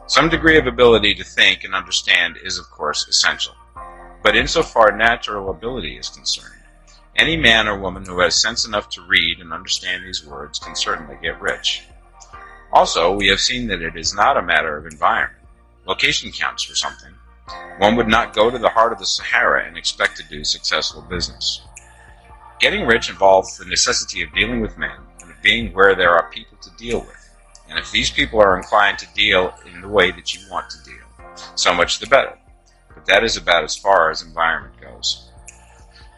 Some degree of ability to think and understand is, of course, essential. But insofar natural ability is concerned, any man or woman who has sense enough to read and understand these words can certainly get rich. Also, we have seen that it is not a matter of environment. Location counts for something. One would not go to the heart of the Sahara and expect to do successful business. Getting rich involves the necessity of dealing with men and of being where there are people to deal with. And if these people are inclined to deal in the way that you want to deal, so much the better. But that is about as far as environment goes.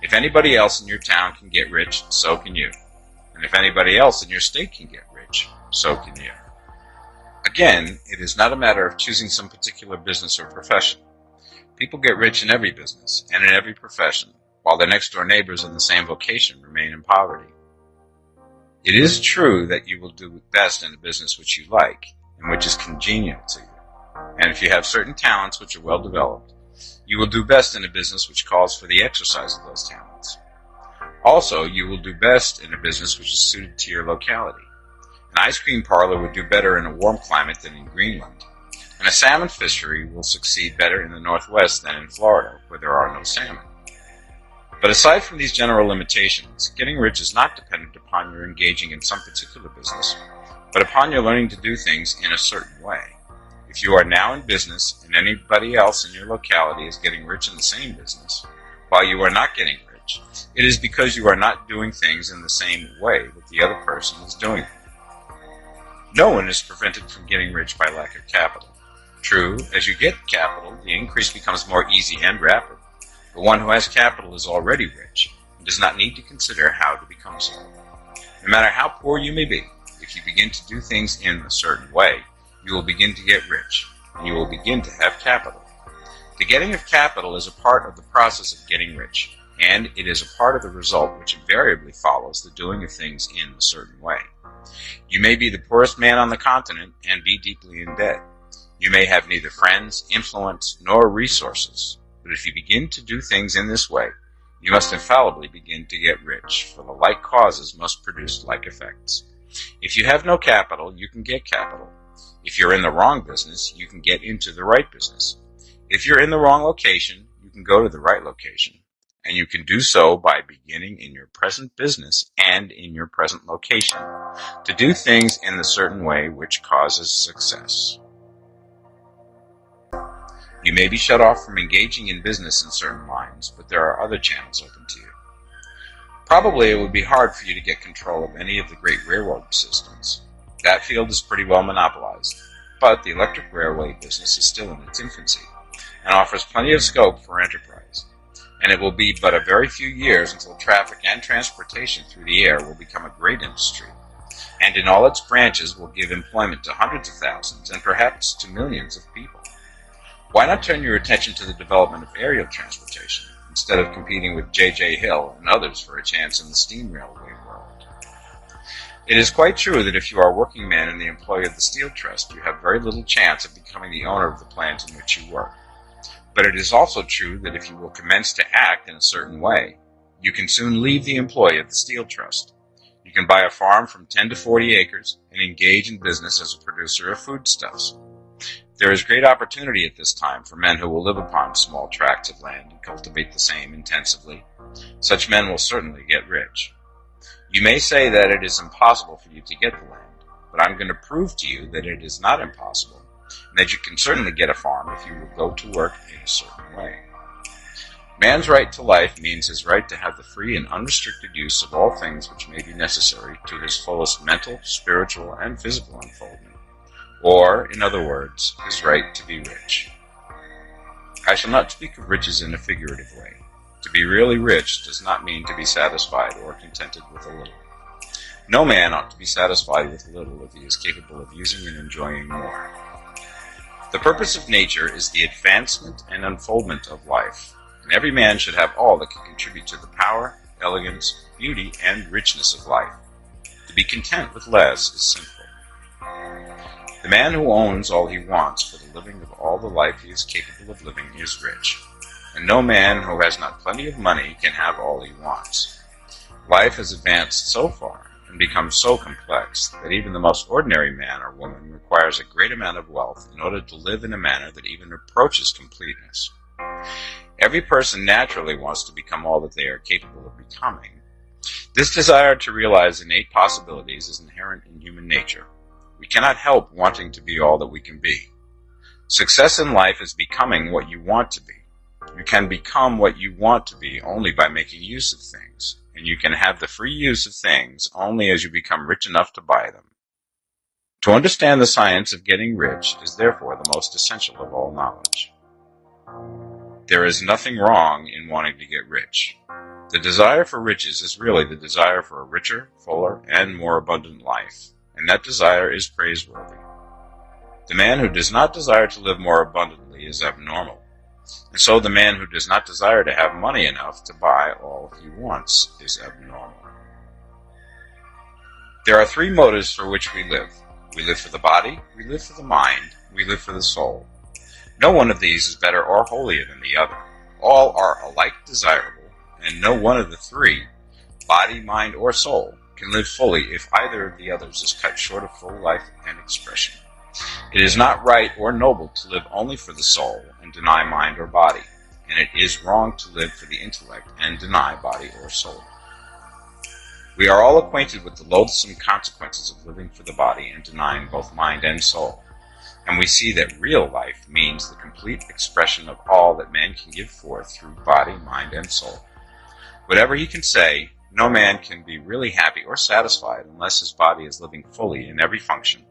If anybody else in your town can get rich, so can you. And if anybody else in your state can get rich, so can you. Again, it is not a matter of choosing some particular business or profession. People get rich in every business and in every profession, while their next-door neighbors in the same vocation remain in poverty. It is true that you will do best in a business which you like and which is congenial to you. And if you have certain talents which are well developed, you will do best in a business which calls for the exercise of those talents. Also, you will do best in a business which is suited to your locality. An ice cream parlor would do better in a warm climate than in Greenland, and a salmon fishery will succeed better in the Northwest than in Florida, where there are no salmon. But aside from these general limitations, getting rich is not dependent upon your engaging in some particular business, but upon your learning to do things in a certain way. If you are now in business and anybody else in your locality is getting rich in the same business, while you are not getting rich, it is because you are not doing things in the same way that the other person is doing them. No one is prevented from getting rich by lack of capital. True, as you get capital, the increase becomes more easy and rapid. But one who has capital is already rich and does not need to consider how to become so. No matter how poor you may be, if you begin to do things in a certain way, you will begin to get rich, and you will begin to have capital. The getting of capital is a part of the process of getting rich, and it is a part of the result which invariably follows the doing of things in a certain way. You may be the poorest man on the continent and be deeply in debt. You may have neither friends, influence, nor resources. But if you begin to do things in this way, you must infallibly begin to get rich, for the like causes must produce like effects. If you have no capital, you can get capital. If you're in the wrong business, you can get into the right business. If you're in the wrong location, you can go to the right location. And you can do so by beginning in your present business and in your present location to do things in the certain way which causes success. You may be shut off from engaging in business in certain lines, but there are other channels open to you. Probably it would be hard for you to get control of any of the great railroad systems. That field is pretty well monopolized, but the electric railway business is still in its infancy and offers plenty of scope for enterprise. And it will be but a very few years until traffic and transportation through the air will become a great industry, and in all its branches will give employment to hundreds of thousands and perhaps to millions of people. Why not turn your attention to the development of aerial transportation, instead of competing with J.J. Hill and others for a chance in the steam railway world? It is quite true that if you are a working man in the employ of the Steel Trust, you have very little chance of becoming the owner of the plant in which you work. But it is also true that if you will commence to act in a certain way, you can soon leave the employ of the Steel Trust. You can buy a farm from 10 to 40 acres and engage in business as a producer of foodstuffs. There is great opportunity at this time for men who will live upon small tracts of land and cultivate the same intensively. Such men will certainly get rich. You may say that it is impossible for you to get the land, but I'm going to prove to you that it is not impossible, and that you can certainly get a farm if you will go to work in a certain way. Man's right to life means his right to have the free and unrestricted use of all things which may be necessary to his fullest mental, spiritual, and physical unfoldment. Or, in other words, his right to be rich. I shall not speak of riches in a figurative way. To be really rich does not mean to be satisfied or contented with a little. No man ought to be satisfied with little if he is capable of using and enjoying more. The purpose of nature is the advancement and unfoldment of life, and every man should have all that can contribute to the power, elegance, beauty, and richness of life. To be content with less is sinful. The man who owns all he wants for the living of all the life he is capable of living is rich, and no man who has not plenty of money can have all he wants. Life has advanced so far and become so complex that even the most ordinary man or woman requires a great amount of wealth in order to live in a manner that even approaches completeness. Every person naturally wants to become all that they are capable of becoming. This desire to realize innate possibilities is inherent in human nature. We cannot help wanting to be all that we can be. Success in life is becoming what you want to be. You can become what you want to be only by making use of things, and you can have the free use of things only as you become rich enough to buy them. To understand the science of getting rich is therefore the most essential of all knowledge. There is nothing wrong in wanting to get rich. The desire for riches is really the desire for a richer, fuller, and more abundant life, and that desire is praiseworthy. The man who does not desire to live more abundantly is abnormal, and so the man who does not desire to have money enough to buy all he wants is abnormal. There are three motives for which we live. We live for the body, we live for the mind, we live for the soul. No one of these is better or holier than the other. All are alike desirable, and no one of the three, body, mind, or soul, can live fully if either of the others is cut short of full life and expression. It is not right or noble to live only for the soul and deny mind or body, and it is wrong to live for the intellect and deny body or soul. We are all acquainted with the loathsome consequences of living for the body and denying both mind and soul, and we see that real life means the complete expression of all that man can give forth through body, mind, and soul. Whatever he can say, no man can be really happy or satisfied unless his body is living fully in every function,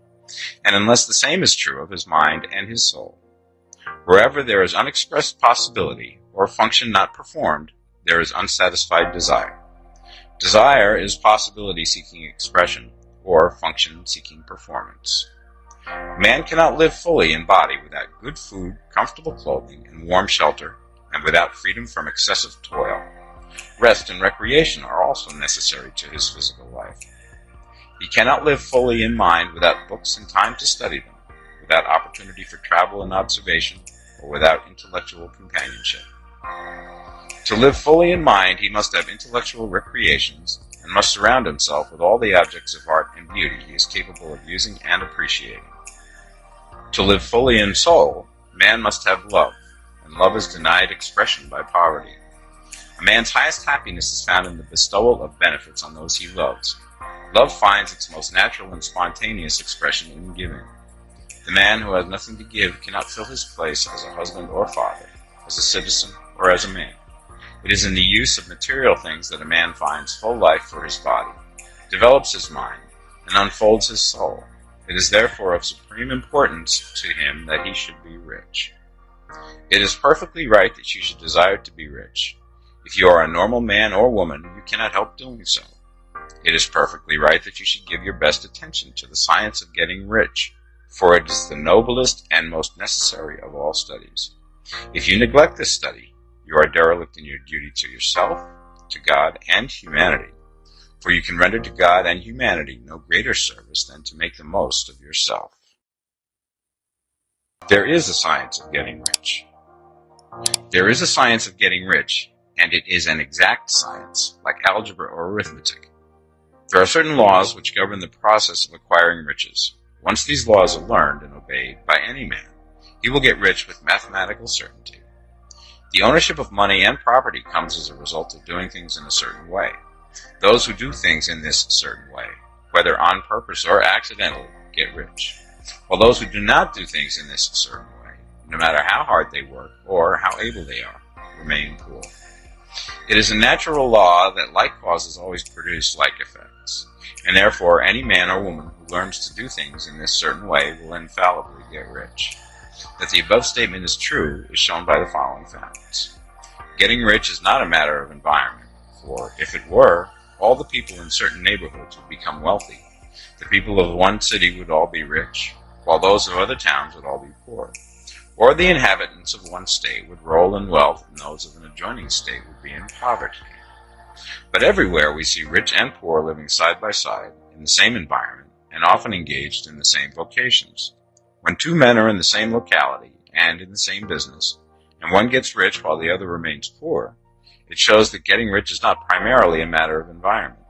and unless the same is true of his mind and his soul. Wherever there is unexpressed possibility or function not performed, there is unsatisfied desire. Desire is possibility seeking expression or function seeking performance. Man cannot live fully in body without good food, comfortable clothing, and warm shelter, and without freedom from excessive toil. Rest and recreation are also necessary to his physical life. He cannot live fully in mind without books and time to study them, without opportunity for travel and observation, or without intellectual companionship. To live fully in mind, he must have intellectual recreations and must surround himself with all the objects of art and beauty he is capable of using and appreciating. To live fully in soul, man must have love, and love is denied expression by poverty. A man's highest happiness is found in the bestowal of benefits on those he loves. Love finds its most natural and spontaneous expression in giving. The man who has nothing to give cannot fill his place as a husband or father, as a citizen or as a man. It is in the use of material things that a man finds full life for his body, develops his mind, and unfolds his soul. It is therefore of supreme importance to him that he should be rich. It is perfectly right that you should desire to be rich. If you are a normal man or woman, you cannot help doing so. It is perfectly right that you should give your best attention to the science of getting rich, for it is the noblest and most necessary of all studies. If you neglect this study, you are derelict in your duty to yourself, to God, and humanity, for you can render to God and humanity no greater service than to make the most of yourself. There is a science of getting rich. There is a science of getting rich, and it is an exact science, like algebra or arithmetic. There are certain laws which govern the process of acquiring riches. Once these laws are learned and obeyed by any man, he will get rich with mathematical certainty. The ownership of money and property comes as a result of doing things in a certain way. Those who do things in this certain way, whether on purpose or accidentally, get rich, while those who do not do things in this certain way, no matter how hard they work or how able they are, remain poor. It is a natural law that like causes always produce like effects, and therefore any man or woman who learns to do things in this certain way will infallibly get rich. That the above statement is true is shown by the following facts. Getting rich is not a matter of environment, for if it were, all the people in certain neighborhoods would become wealthy. The people of one city would all be rich, while those of other towns would all be poor. Or the inhabitants of one state would roll in wealth, and those of an adjoining state would be in poverty. But everywhere we see rich and poor living side by side in the same environment, and often engaged in the same vocations. When two men are in the same locality and in the same business, and one gets rich while the other remains poor, it shows that getting rich is not primarily a matter of environment.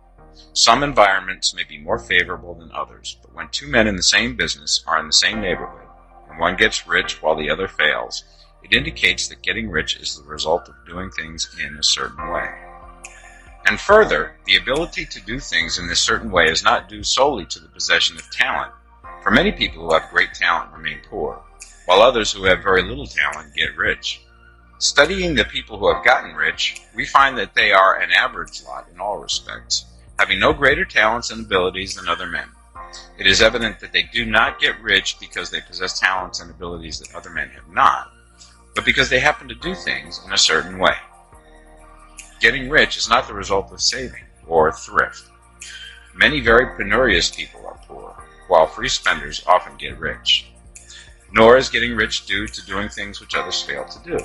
Some environments may be more favorable than others, but when two men in the same business are in the same neighborhood, and one gets rich while the other fails, it indicates that getting rich is the result of doing things in a certain way. And further, the ability to do things in this certain way is not due solely to the possession of talent, for many people who have great talent remain poor, while others who have very little talent get rich. Studying the people who have gotten rich, we find that they are an average lot in all respects, having no greater talents and abilities than other men. It is evident that they do not get rich because they possess talents and abilities that other men have not, but because they happen to do things in a certain way. Getting rich is not the result of saving or thrift. Many very penurious people are poor, while free spenders often get rich. Nor is getting rich due to doing things which others fail to do.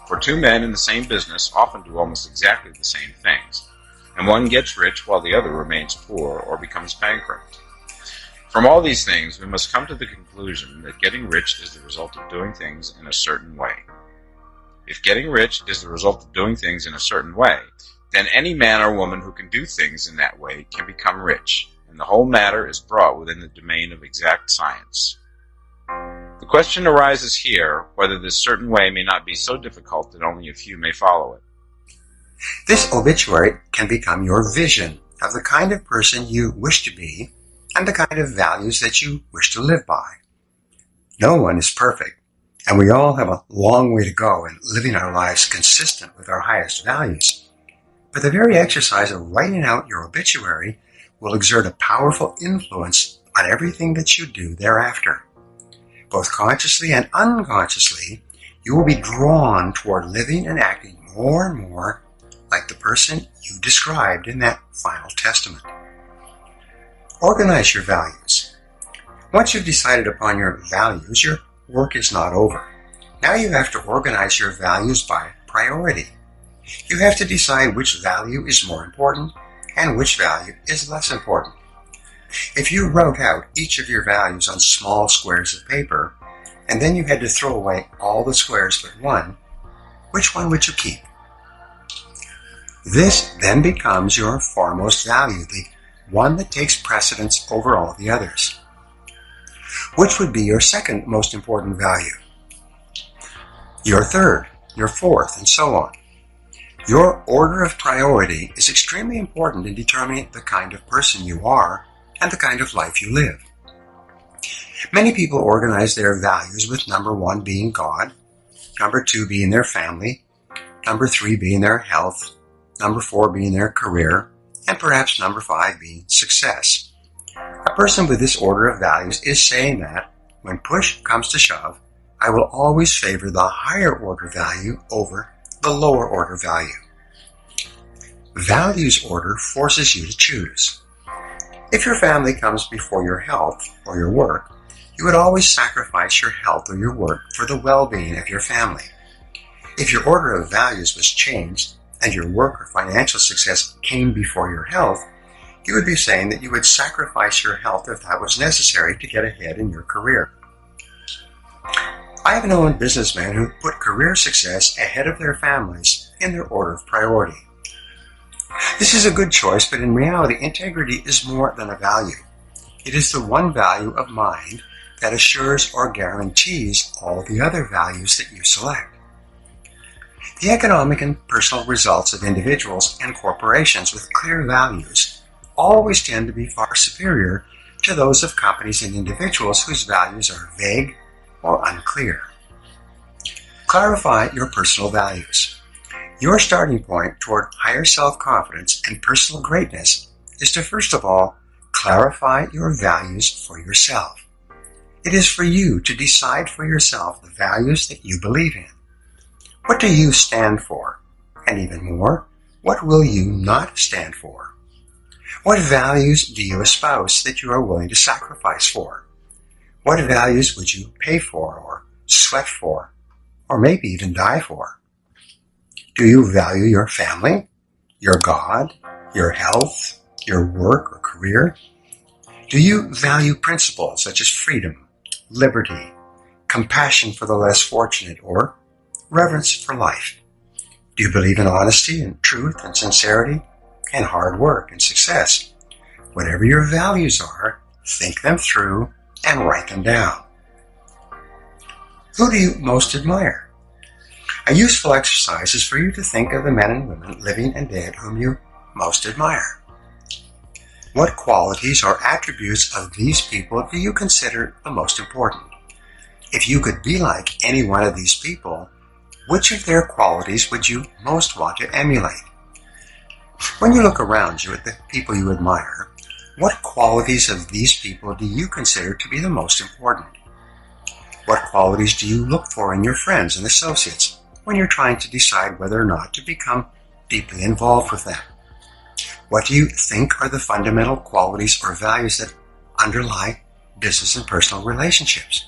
For two men in the same business often do almost exactly the same things, and one gets rich while the other remains poor or becomes bankrupt. From all these things, we must come to the conclusion that getting rich is the result of doing things in a certain way. If getting rich is the result of doing things in a certain way, then any man or woman who can do things in that way can become rich, and the whole matter is brought within the domain of exact science. The question arises here whether this certain way may not be so difficult that only a few may follow it. This obituary can become your vision of the kind of person you wish to be and the kind of values that you wish to live by. No one is perfect, and we all have a long way to go in living our lives consistent with our highest values. But the very exercise of writing out your obituary will exert a powerful influence on everything that you do thereafter. Both consciously and unconsciously, you will be drawn toward living and acting more and more like the person you described in that final testament. Organize your values. Once you've decided upon your values, your work is not over. Now you have to organize your values by priority. You have to decide which value is more important and which value is less important. If you wrote out each of your values on small squares of paper, and then you had to throw away all the squares but one, which one would you keep? This then becomes your foremost value, the one that takes precedence over all the others. Which would be your second most important value? Your third, your fourth, and so on. Your order of priority is extremely important in determining the kind of person you are and the kind of life you live. Many people organize their values with number 1 being God, number 2 being their family, number 3 being their health, number 4 being their career, and perhaps number 5 being success. A person with this order of values is saying that, when push comes to shove, I will always favor the higher order value over the lower order value. Values order forces you to choose. If your family comes before your health or your work, you would always sacrifice your health or your work for the well-being of your family. If your order of values was changed and your work or financial success came before your health, you would be saying that you would sacrifice your health if that was necessary to get ahead in your career. I have known businessmen who put career success ahead of their families in their order of priority. This is a good choice, but in reality, integrity is more than a value. It is the one value of mind that assures or guarantees all the other values that you select. The economic and personal results of individuals and corporations with clear values always tend to be far superior to those of companies and individuals whose values are vague or unclear. Clarify your personal values. Your starting point toward higher self-confidence and personal greatness is to, first of all, clarify your values for yourself. It is for you to decide for yourself the values that you believe in. What do you stand for? And even more, what will you not stand for? What values do you espouse that you are willing to sacrifice for? What values would you pay for or sweat for, or maybe even die for? Do you value your family, your God, your health, your work or career? Do you value principles such as freedom, liberty, compassion for the less fortunate, or reverence for life? Do you believe in honesty and truth and sincerity, and hard work and success. Whatever your values are, think them through and write them down. Who do you most admire? A useful exercise is for you to think of the men and women, living and dead, whom you most admire. What qualities or attributes of these people do you consider the most important? If you could be like any one of these people, which of their qualities would you most want to emulate? When you look around you at the people you admire, what qualities of these people do you consider to be the most important? What qualities do you look for in your friends and associates when you're trying to decide whether or not to become deeply involved with them? What do you think are the fundamental qualities or values that underlie business and personal relationships?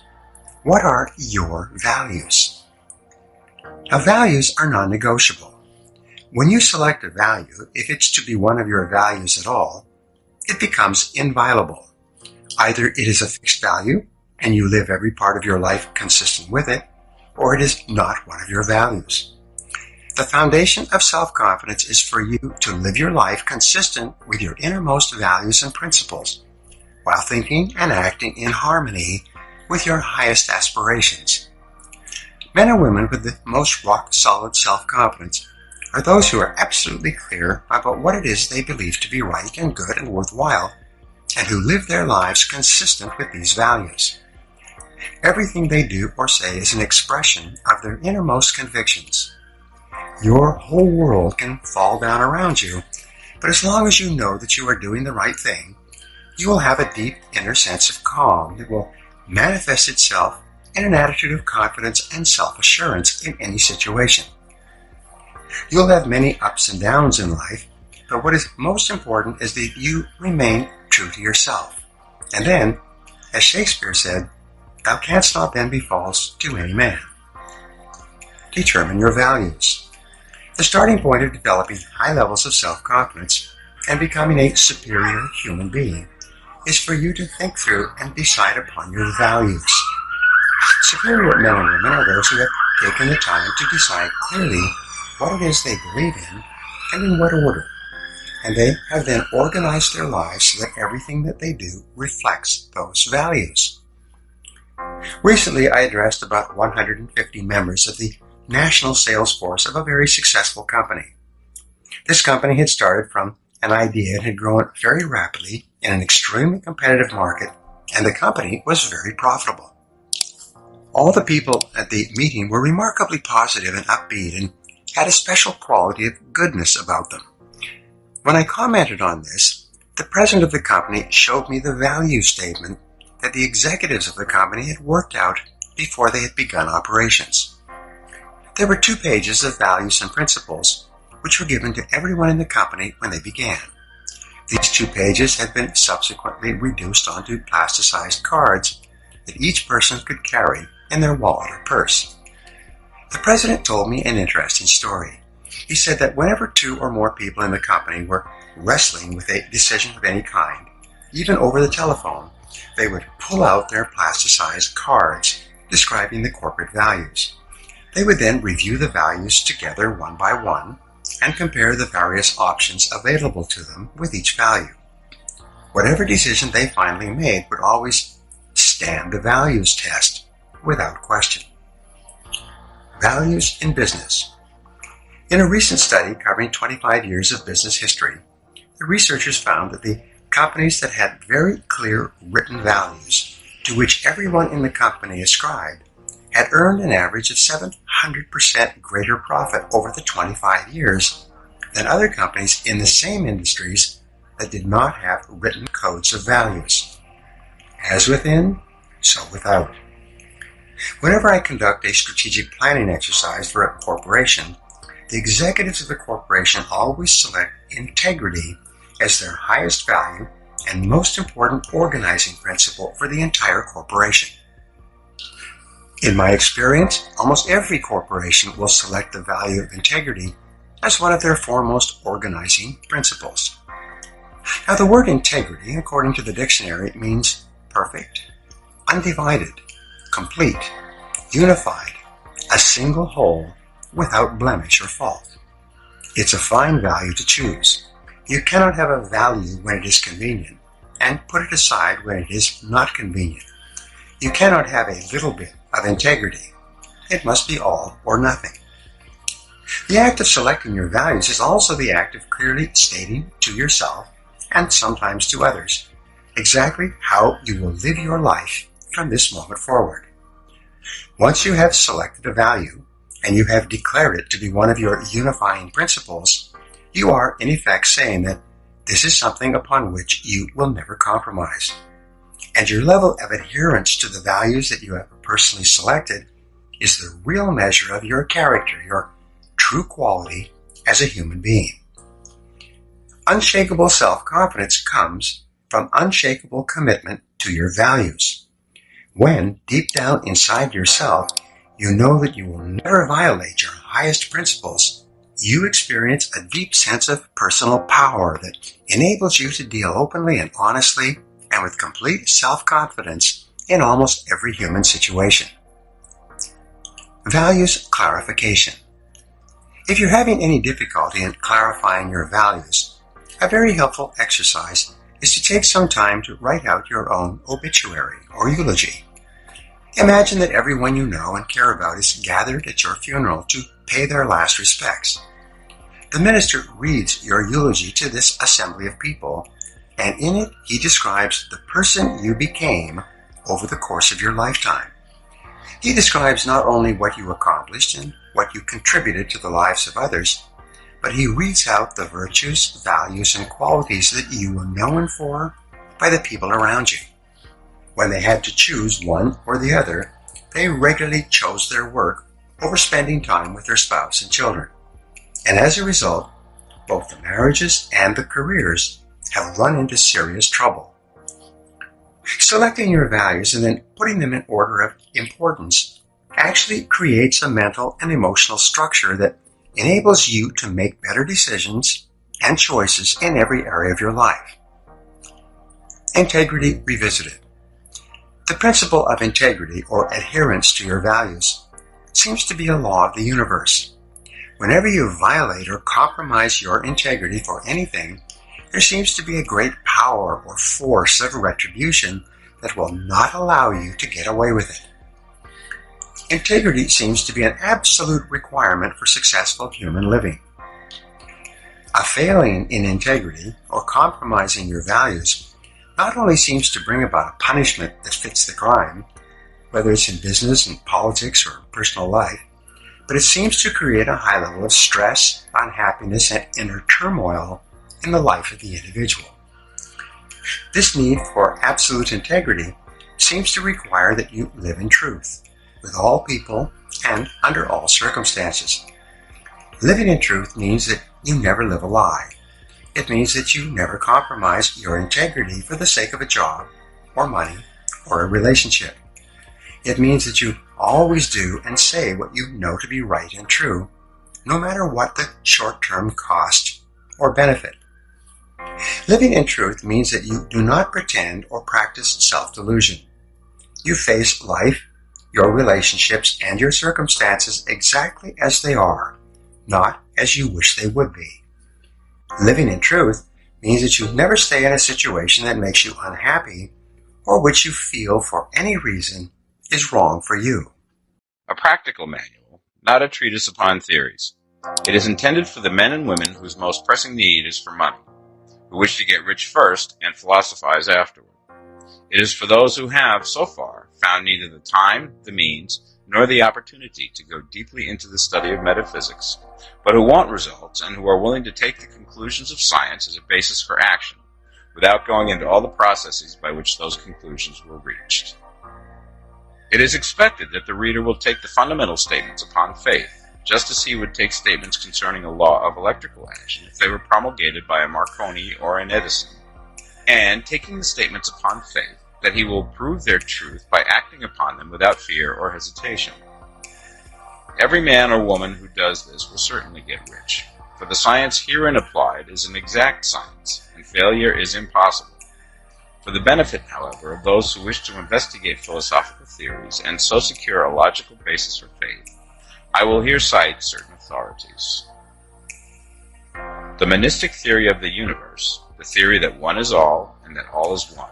What are your values? Now, values are non-negotiable. When you select a value, if it's to be one of your values at all, it becomes inviolable. Either it is a fixed value, and you live every part of your life consistent with it, or it is not one of your values. The foundation of self-confidence is for you to live your life consistent with your innermost values and principles, while thinking and acting in harmony with your highest aspirations. Men and women with the most rock-solid self-confidence are those who are absolutely clear about what it is they believe to be right and good and worthwhile, and who live their lives consistent with these values. Everything they do or say is an expression of their innermost convictions. Your whole world can fall down around you, but as long as you know that you are doing the right thing, you will have a deep inner sense of calm that will manifest itself in an attitude of confidence and self-assurance in any situation. You'll have many ups and downs in life, but what is most important is that you remain true to yourself. And then, as Shakespeare said, "Thou canst not then be false to any man." Determine your values. The starting point of developing high levels of self-confidence and becoming a superior human being is for you to think through and decide upon your values. Superior men and women are those who have taken the time to decide clearly what it is they believe in and in what order, and they have then organized their lives so that everything that they do reflects those values. Recently, I addressed about 150 members of the national sales force of a very successful company. This company had started from an idea and had grown very rapidly in an extremely competitive market, and the company was very profitable. All the people at the meeting were remarkably positive and upbeat and had a special quality of goodness about them. When I commented on this, the president of the company showed me the value statement that the executives of the company had worked out before they had begun operations. There were 2 pages of values and principles which were given to everyone in the company when they began. These 2 pages had been subsequently reduced onto plasticized cards that each person could carry in their wallet or purse. The president told me an interesting story. He said that whenever 2 or more people in the company were wrestling with a decision of any kind, even over the telephone, they would pull out their plasticized cards describing the corporate values. They would then review the values together one by one and compare the various options available to them with each value. Whatever decision they finally made would always stand the values test without question. Values in business. In a recent study covering 25 years of business history, the researchers found that the companies that had very clear written values to which everyone in the company ascribed had earned an average of 700% greater profit over the 25 years than other companies in the same industries that did not have written codes of values. As within, so without. Whenever I conduct a strategic planning exercise for a corporation, the executives of the corporation always select integrity as their highest value and most important organizing principle for the entire corporation. In my experience, almost every corporation will select the value of integrity as one of their foremost organizing principles. Now, the word integrity, according to the dictionary, means perfect, undivided, complete, unified, a single whole, without blemish or fault. It's a fine value to choose. You cannot have a value when it is convenient and put it aside when it is not convenient. You cannot have a little bit of integrity. It must be all or nothing. The act of selecting your values is also the act of clearly stating to yourself, and sometimes to others, exactly how you will live your life from this moment forward. Once you have selected a value, and you have declared it to be one of your unifying principles, you are in effect saying that this is something upon which you will never compromise. And your level of adherence to the values that you have personally selected is the real measure of your character, your true quality as a human being. Unshakable self-confidence comes from unshakable commitment to your values. When, deep down inside yourself, you know that you will never violate your highest principles, you experience a deep sense of personal power that enables you to deal openly and honestly and with complete self-confidence in almost every human situation. Values clarification. If you're having any difficulty in clarifying your values, a very helpful exercise is to take some time to write out your own obituary or eulogy. Imagine that everyone you know and care about is gathered at your funeral to pay their last respects. The minister reads your eulogy to this assembly of people, and in it he describes the person you became over the course of your lifetime. He describes not only what you accomplished and what you contributed to the lives of others, but he reads out the virtues, values, and qualities that you were known for by the people around you. When they had to choose one or the other, they regularly chose their work over spending time with their spouse and children. And as a result, both the marriages and the careers have run into serious trouble. Selecting your values and then putting them in order of importance actually creates a mental and emotional structure that enables you to make better decisions and choices in every area of your life. Integrity revisited. The principle of integrity, or adherence to your values, seems to be a law of the universe. Whenever you violate or compromise your integrity for anything, there seems to be a great power or force of retribution that will not allow you to get away with it. Integrity seems to be an absolute requirement for successful human living. A failing in integrity or compromising your values not only seems to bring about a punishment that fits the crime, whether it's in business and politics or personal life, but it seems to create a high level of stress, unhappiness, and inner turmoil in the life of the individual. This need for absolute integrity seems to require that you live in truth with all people and under all circumstances. Living in truth means that you never live a lie. It means that you never compromise your integrity for the sake of a job or money or a relationship. It means that you always do and say what you know to be right and true, no matter what the short-term cost or benefit. Living in truth means that you do not pretend or practice self-delusion. You face life, your relationships, and your circumstances exactly as they are, not as you wish they would be. Living in truth means that you never stay in a situation that makes you unhappy or which you feel for any reason is wrong for you. A practical manual, not a treatise upon theories. It is intended for the men and women whose most pressing need is for money, who wish to get rich first and philosophize afterward. It is for those who have, so far, found neither the time, the means, nor the opportunity to go deeply into the study of metaphysics, but who want results and who are willing to take the conclusions of science as a basis for action, without going into all the processes by which those conclusions were reached. It is expected that the reader will take the fundamental statements upon faith, just as he would take statements concerning a law of electrical action if they were promulgated by a Marconi or an Edison, and taking the statements upon faith, that he will prove their truth by acting upon them without fear or hesitation. Every man or woman who does this will certainly get rich, for the science herein applied is an exact science, and failure is impossible. For the benefit, however, of those who wish to investigate philosophical theories and so secure a logical basis for faith, I will here cite certain authorities. The monistic theory of the universe, the theory that one is all and that all is one,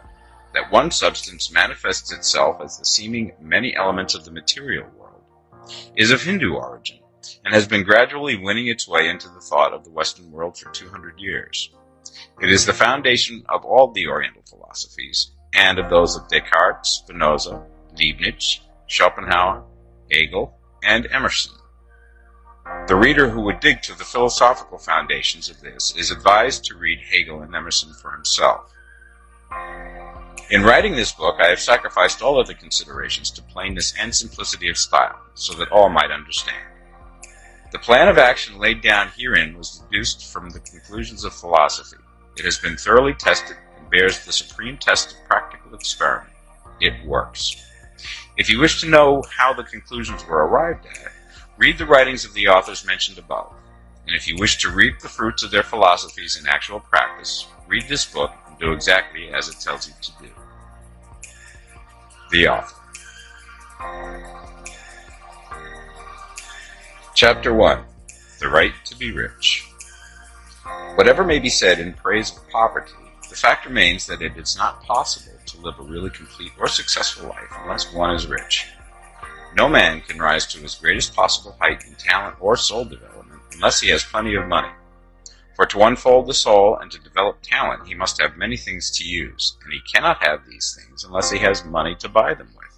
that one substance manifests itself as the seeming many elements of the material world, is of Hindu origin and has been gradually winning its way into the thought of the Western world for 200 years. It is the foundation of all the Oriental philosophies and of those of Descartes, Spinoza, Leibniz, Schopenhauer, Hegel, and Emerson. The reader who would dig to the philosophical foundations of this is advised to read Hegel and Emerson for himself. In writing this book, I have sacrificed all other considerations to plainness and simplicity of style, so that all might understand. The plan of action laid down herein was deduced from the conclusions of philosophy. It has been thoroughly tested and bears the supreme test of practical experiment. It works. If you wish to know how the conclusions were arrived at, read the writings of the authors mentioned above. And if you wish to reap the fruits of their philosophies in actual practice, read this book and do exactly as it tells you to do. The author. Chapter 1. The Right to be Rich. Whatever may be said in praise of poverty, the fact remains that it is not possible to live a really complete or successful life unless one is rich. No man can rise to his greatest possible height in talent or soul development unless he has plenty of money. For to unfold the soul and to develop talent, he must have many things to use, and he cannot have these things unless he has money to buy them with.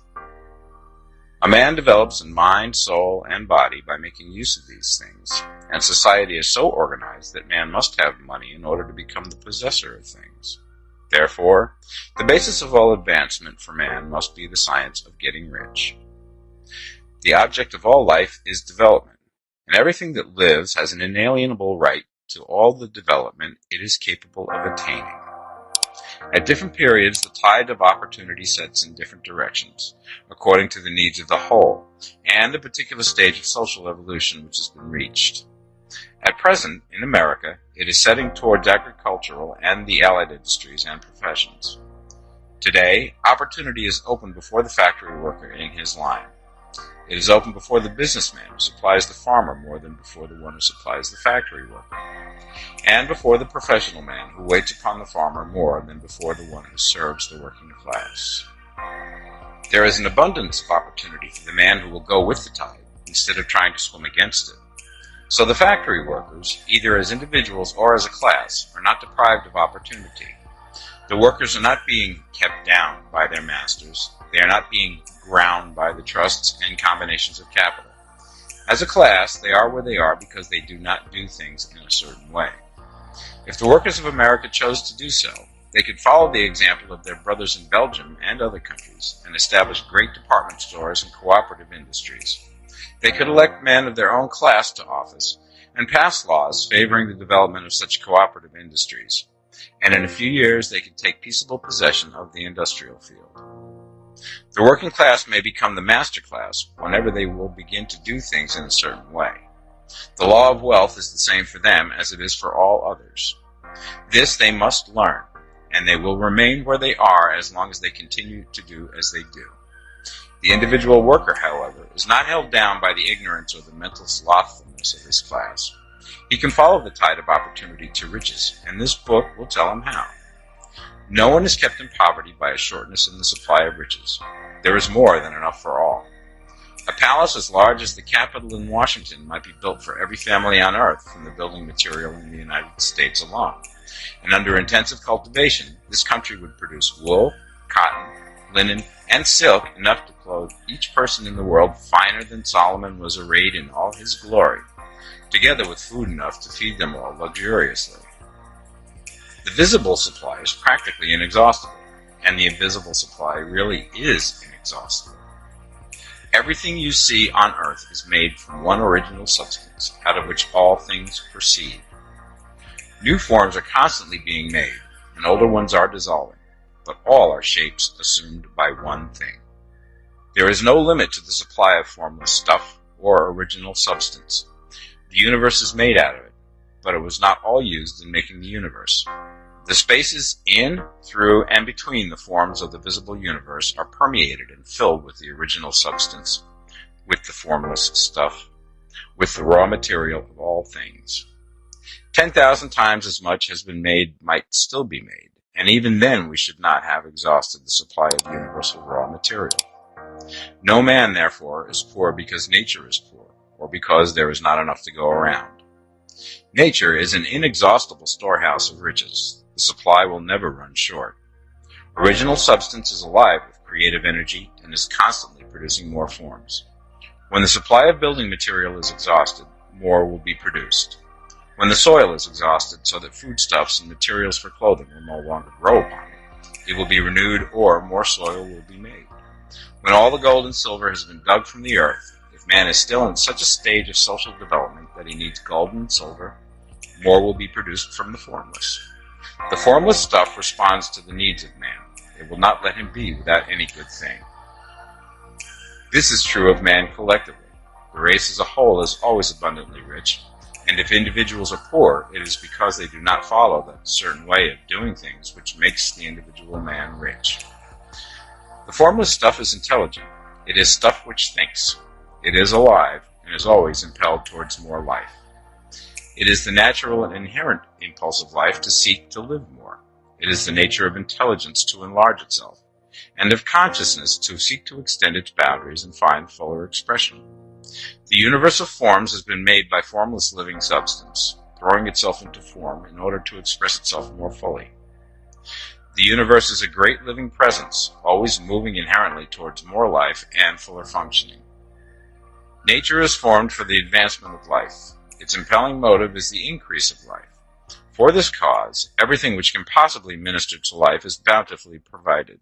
A man develops in mind, soul, and body by making use of these things, and society is so organized that man must have money in order to become the possessor of things. Therefore, the basis of all advancement for man must be the science of getting rich. The object of all life is development, and everything that lives has an inalienable right to all the development it is capable of attaining. At different periods, the tide of opportunity sets in different directions, according to the needs of the whole, and the particular stage of social evolution which has been reached. At present, in America, it is setting towards agricultural and the allied industries and professions. Today, opportunity is open before the factory worker in his line. It is open before the businessman who supplies the farmer more than before the one who supplies the factory worker, and before the professional man who waits upon the farmer more than before the one who serves the working class. There is an abundance of opportunity for the man who will go with the tide instead of trying to swim against it. So the factory workers, either as individuals or as a class, are not deprived of opportunity. The workers are not being kept down by their masters. They are not being ground by the trusts and combinations of capital. As a class, they are where they are because they do not do things in a certain way. If the workers of America chose to do so, they could follow the example of their brothers in Belgium and other countries and establish great department stores and cooperative industries. They could elect men of their own class to office and pass laws favoring the development of such cooperative industries. And in a few years, they could take peaceable possession of the industrial field. The working class may become the master class whenever they will begin to do things in a certain way. The law of wealth is the same for them as it is for all others. This they must learn, and they will remain where they are as long as they continue to do as they do. The individual worker, however, is not held down by the ignorance or the mental slothfulness of his class. He can follow the tide of opportunity to riches, and this book will tell him how. No one is kept in poverty by a shortness in the supply of riches. There is more than enough for all. A palace as large as the Capitol in Washington might be built for every family on earth from the building material in the United States alone. And under intensive cultivation, this country would produce wool, cotton, linen, and silk enough to clothe each person in the world finer than Solomon was arrayed in all his glory, together with food enough to feed them all luxuriously. The visible supply is practically inexhaustible, and the invisible supply really is inexhaustible. Everything you see on earth is made from one original substance, out of which all things proceed. New forms are constantly being made, and older ones are dissolving, but all are shapes assumed by one thing. There is no limit to the supply of formless stuff or original substance. The universe is made out of it, but it was not all used in making the universe. The spaces in, through, and between the forms of the visible universe are permeated and filled with the original substance, with the formless stuff, with the raw material of all things. 10,000 times as much has been made might still be made, and even then we should not have exhausted the supply of universal raw material. No man, therefore, is poor because nature is poor, or because there is not enough to go around. Nature is an inexhaustible storehouse of riches. The supply will never run short. Original substance is alive with creative energy and is constantly producing more forms. When the supply of building material is exhausted, more will be produced. When the soil is exhausted so that foodstuffs and materials for clothing will no longer grow upon it will be renewed or more soil will be made. When all the gold and silver has been dug from the earth, if man is still in such a stage of social development that he needs gold and silver, more will be produced from the formless. The formless stuff responds to the needs of man. It will not let him be without any good thing. This is true of man collectively. The race as a whole is always abundantly rich, and if individuals are poor, it is because they do not follow that certain way of doing things which makes the individual man rich. The formless stuff is intelligent. It is stuff which thinks. It is alive and is always impelled towards more life. It is the natural and inherent impulse of life to seek to live more. It is the nature of intelligence to enlarge itself, and of consciousness to seek to extend its boundaries and find fuller expression. The universe of forms has been made by formless living substance, throwing itself into form in order to express itself more fully. The universe is a great living presence, always moving inherently towards more life and fuller functioning. Nature is formed for the advancement of life. Its impelling motive is the increase of life. For this cause, everything which can possibly minister to life is bountifully provided.